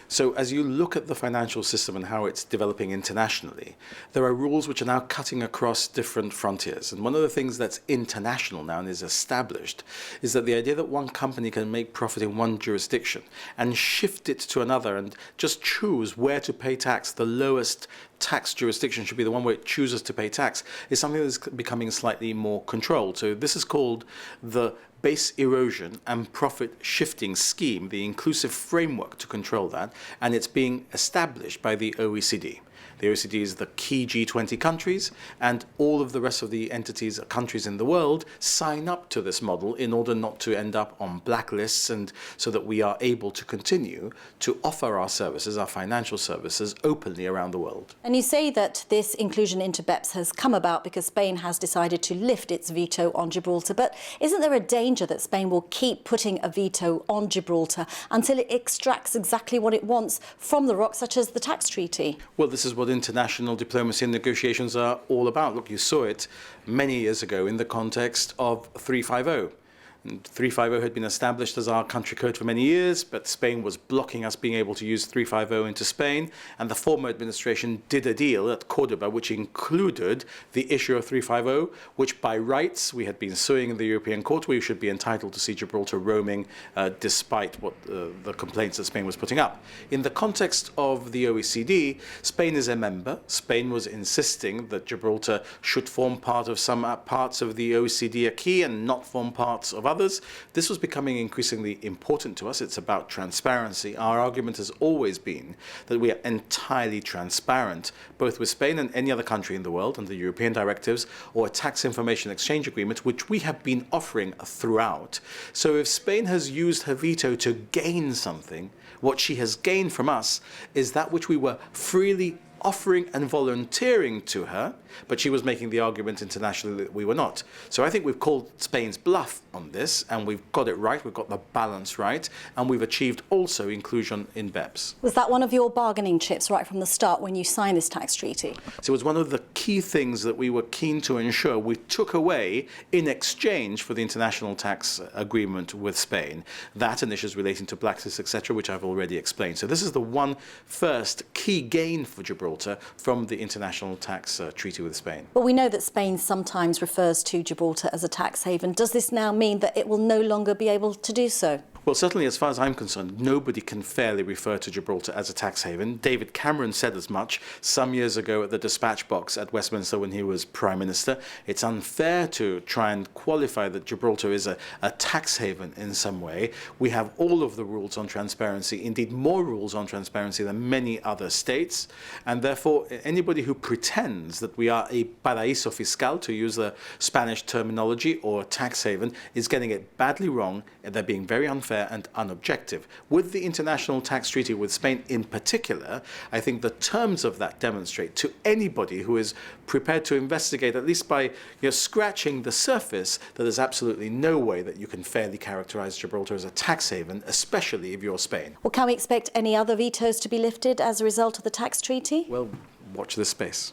So as you look at the financial system and how it's developing internationally, there are rules which are now cutting across different frontiers. And one of the things that's international now and is established is that the idea that one company can make profit in one jurisdiction and shift it to another and just choose where to pay tax, the lowest tax jurisdiction should be the one where it chooses to pay tax, is something that's becoming slightly more controlled. So this is called the base erosion and profit shifting scheme, the inclusive framework to control that, and it's being established by the OECD. The OECD is the key G20 countries, and all of the rest of the entities, countries in the world, sign up to this model in order not to end up on blacklists, and so that we are able to continue to offer our services, our financial services, openly around the world. And you say that this inclusion into BEPS has come about because Spain has decided to lift its veto on Gibraltar. But isn't there a danger that Spain will keep putting a veto on Gibraltar until it extracts exactly what it wants from the rock, such as the tax treaty? Well, this is what international diplomacy and negotiations are all about. Look, you saw it many years ago in the context of 350. And 350 had been established as our country code for many years, but Spain was blocking us being able to use 350 into Spain, and the former administration did a deal at Cordoba which included the issue of 350, which by rights we had been suing in the European Court. We should be entitled to see Gibraltar roaming despite what the complaints that Spain was putting up. In the context of the OECD, Spain is a member. Spain was insisting that Gibraltar should form part of some parts of the OECD acquis and not form parts of others. This was becoming increasingly important to us. It's about transparency. Our argument has always been that we are entirely transparent, both with Spain and any other country in the world, under the European directives or a tax information exchange agreement, which we have been offering throughout. So if Spain has used her veto to gain something, what she has gained from us is that which we were freely offering and volunteering to her, but she was making the argument internationally that we were not. So I think we've called Spain's bluff on this, and we've got it right, we've got the balance right, and we've achieved also inclusion in BEPS. Was that one of your bargaining chips right from the start when you signed this tax treaty? So it was one of the key things that we were keen to ensure we took away in exchange for the international tax agreement with Spain. That and issues relating to blacklists, etc., which I've already explained. So this is the one first key gain for Gibraltar from the international tax treaty with Spain. Well, we know that Spain sometimes refers to Gibraltar as a tax haven. Does this now mean that it will no longer be able to do so? Well, certainly as far as I'm concerned, nobody can fairly refer to Gibraltar as a tax haven. David Cameron said as much some years ago at the dispatch box at Westminster when he was Prime Minister. It's unfair to try and qualify that Gibraltar is a tax haven in some way. We have all of the rules on transparency, indeed more rules on transparency than many other states, and therefore anybody who pretends that we are a paraíso fiscal, to use the Spanish terminology, or tax haven, is getting it badly wrong, and they're being very unfair and unobjective. With the international tax treaty with Spain in particular, I think the terms of that demonstrate to anybody who is prepared to investigate, at least by scratching the surface, that there's absolutely no way that you can fairly characterize Gibraltar as a tax haven, especially if you're Spain. Well, can we expect any other vetoes to be lifted as a result of the tax treaty? Well, watch this space.